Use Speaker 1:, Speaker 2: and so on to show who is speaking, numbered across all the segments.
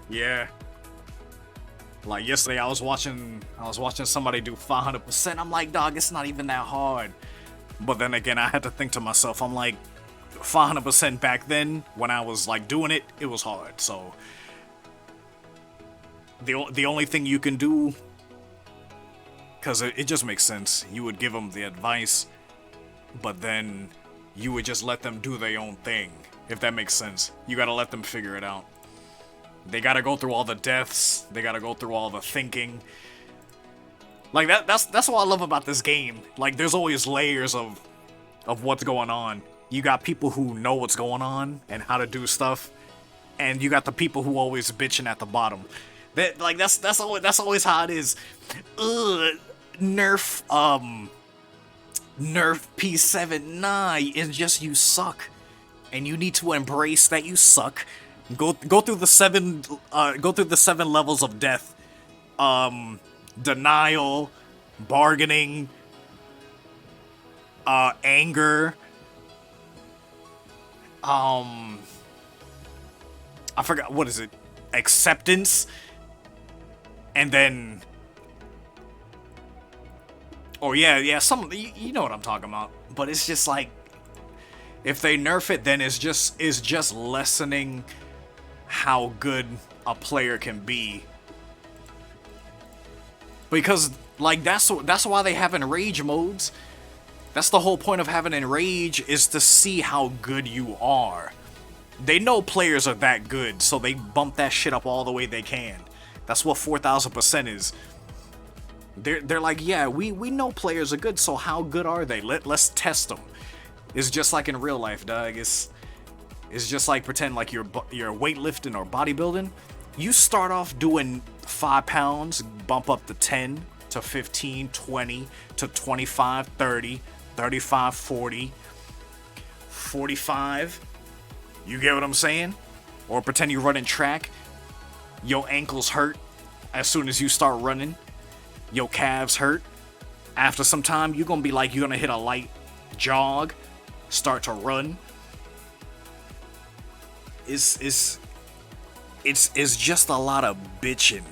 Speaker 1: Yeah. Like yesterday, I was watching somebody do 500%. I'm like, dog, it's not even that hard. But then again, I had to think to myself, I'm like, 500% back then when I was like doing it, it was hard. So the only thing you can do, because it just makes sense, you would give them the advice, but then you would just let them do their own thing. If that makes sense, you gotta let them figure it out. They gotta go through all the deaths. They gotta go through all the thinking. Like that's what I love about this game. Like there's always layers of what's going on. You got people who know what's going on and how to do stuff, and you got the people who always bitching at the bottom. That's always how it is. Ugh, nerf nerf P7. Nah, it's just you suck, and you need to embrace that you suck. Go through the seven levels of death. Denial, bargaining, anger. I forgot, what is it? Acceptance, and then, oh yeah, some, you know what I'm talking about. But it's just like, if they nerf it, then it's just lessening how good a player can be. Because like that's why they have enrage modes. That's the whole point of having enrage, is to see how good you are. They know players are that good, so they bump that shit up all the way they can. That's what 4,000% is. They're like, yeah, we know players are good, so how good are they? Let's test them. It's just like in real life, dog. It's just like, pretend like you're weightlifting or bodybuilding. You start off doing 5 pounds, bump up to 10 to 15, 20 to 25, 30, 35, 40, 45. You get what I'm saying? Or pretend you're running track. Your ankles hurt as soon as you start running. Your calves hurt. After some time, you're gonna be like, you're gonna hit a light jog, start to run. It's just a lot of bitching,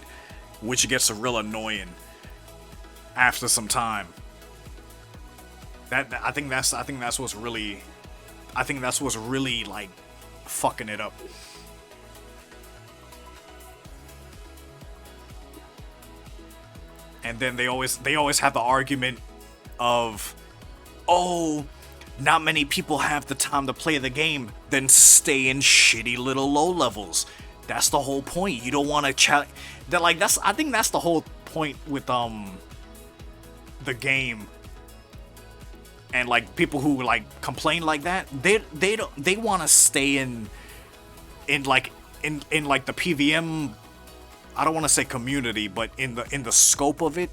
Speaker 1: which gets real annoying after some time. I think that's what's really like fucking it up. And then they always have the argument of, oh, not many people have the time to play the game, then stay in shitty little low levels. That's the whole point. You don't want to challenge. That, like, I think that's the whole point with the game. And like people who like complain like that, they want to stay in like the PvM. I don't want to say community, but in the scope of it,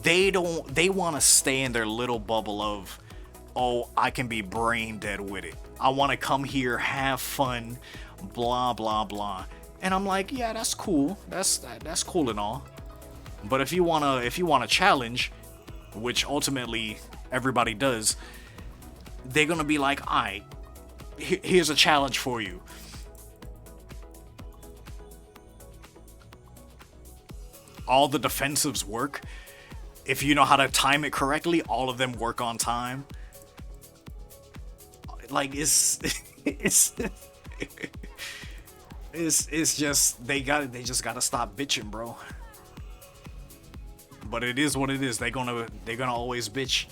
Speaker 1: they want to stay in their little bubble of, oh, I can be brain dead with it. I want to come here, have fun, blah blah blah. And I'm like, yeah, that's cool. That's cool and all. But if you wanna challenge, which ultimately everybody does, they're gonna be like, alright, here's a challenge for you. All the defensives work. If you know how to time it correctly, all of them work on time. Like, it's just, they just gotta stop bitching, bro. But it is what it is. They're gonna always bitch.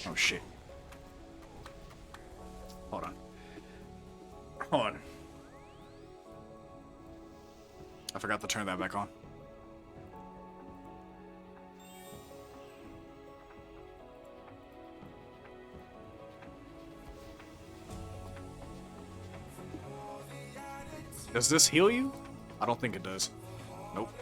Speaker 1: Oh shit. Hold on. I forgot to turn that back on. Does this heal you? I don't think it does. Nope.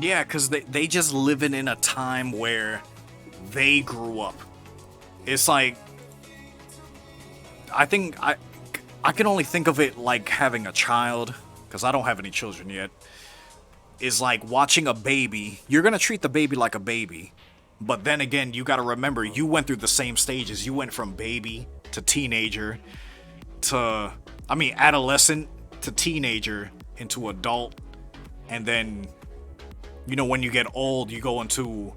Speaker 1: Yeah, because they just living in a time where they grew up. It's like, I think I can only think of it like having a child, because I don't have any children yet, is like watching a baby. You're gonna treat the baby like a baby, but then again, you gotta remember you went through the same stages. You went from baby to teenager to, I mean, adolescent to teenager into adult, and then, you know, when you get old, you go into,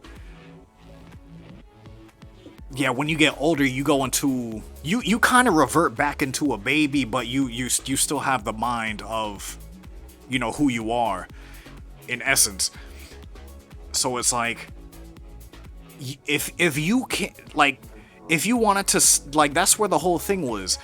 Speaker 1: yeah, when you get older, you go into, you kind of revert back into a baby, but you still have the mind of, you know, who you are in essence. So it's like, if you can, like, if you wanted to, like, that's where the whole thing was.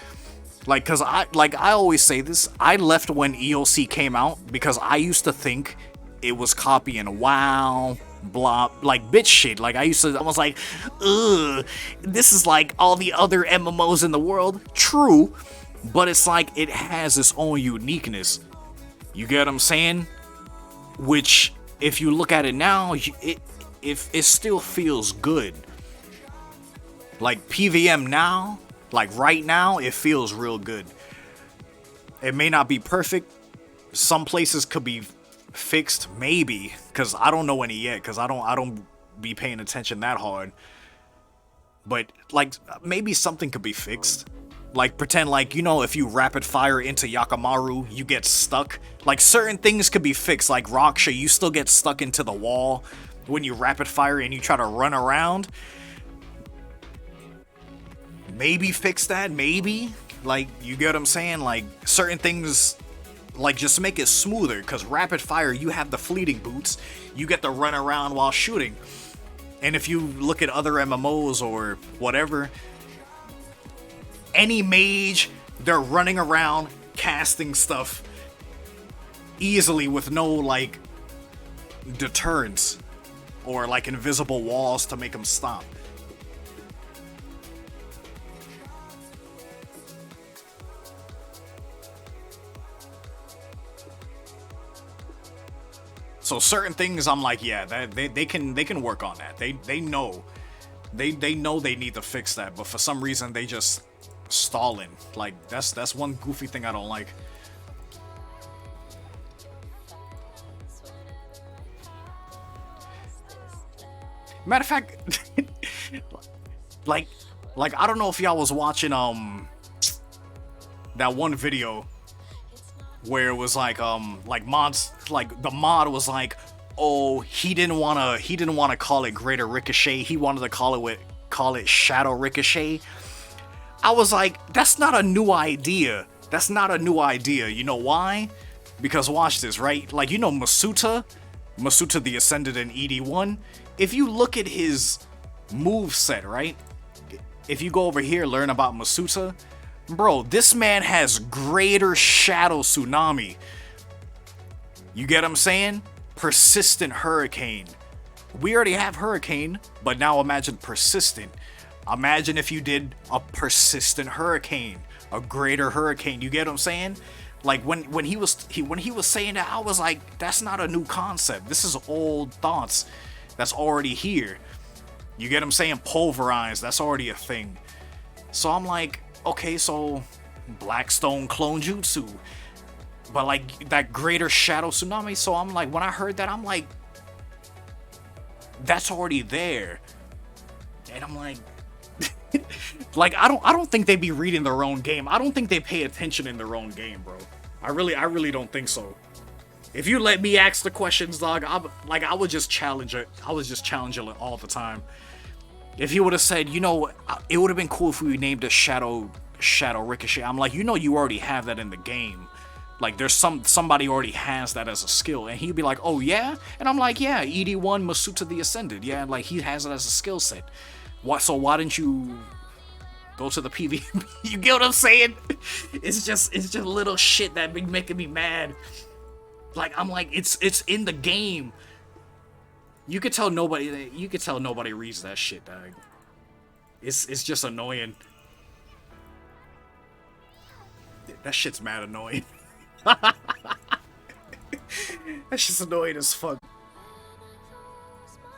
Speaker 1: Like, cause I always say this, I left when EOC came out because I used to think it was copying WoW, blah, like bitch shit. Like I was like, ugh, this is like all the other MMOs in the world. True, but it's like it has its own uniqueness. You get what I'm saying? Which, if you look at it now, it still feels good. Like PvM now, like right now, it feels real good. It may not be perfect. Some places could be fixed, maybe, because I don't know any yet, because I don't be paying attention that hard. But like maybe something could be fixed. Like pretend like, you know, if you rapid fire into Yakamaru, you get stuck. Like certain things could be fixed. Like Raksha, you still get stuck into the wall when you rapid fire and you try to run around. Maybe fix that, maybe. Like, you get what I'm saying? Like certain things, like just make it smoother, because rapid fire, you have the fleeting boots, you get to run around while shooting. And if you look at other MMOs or whatever, any mage, they're running around casting stuff easily with no like deterrence or like invisible walls to make them stop. So certain things I'm like, yeah, they can work on that. They know they need to fix that, but for some reason they just stalling. Like that's one goofy thing I don't like. Matter of fact, like I don't know if y'all was watching that one video where it was like mods, like the mod was like, oh, he didn't wanna call it Greater Ricochet, he wanted to call it Shadow Ricochet. I was like, that's not a new idea. That's not a new idea. You know why? Because watch this, right? Like, you know Masuta the Ascended in ED1. If you look at his move set, right? If you go over here, learn about Masuta, bro, this man has Greater Shadow Tsunami. You get what I'm saying? Persistent Hurricane. We already have Hurricane, but now imagine Persistent. Imagine if you did a Persistent Hurricane, a Greater Hurricane. You get what I'm saying? Like when he was saying that, I was like, that's not a new concept. This is old thoughts that's already here. You get what I'm saying? Pulverize, that's already a thing. So I'm like, okay, so Blackstone Clone Jutsu, but like that Greater Shadow Tsunami. So I'm like, when I heard that, I'm like, that's already there. And I'm like, like I don't think they be reading their own game. I don't think they pay attention in their own game, bro. I really don't think so. If you let me ask the questions, dog, I would just challenge it. I would just challenge it all the time. If he would have said, you know, it would have been cool if we named a Shadow Ricochet. I'm like, you know, you already have that in the game. Like, there's somebody already has that as a skill, and he'd be like, oh yeah, and I'm like, yeah, ED1 Masuta the Ascended, yeah, like he has it as a skill set. So why didn't you go to the PvM? You get what I'm saying? It's just little shit that be making me mad. Like, I'm like, it's in the game. You could tell nobody reads that shit, dog. It's just annoying. That shit's mad annoying. That's just annoying as fuck.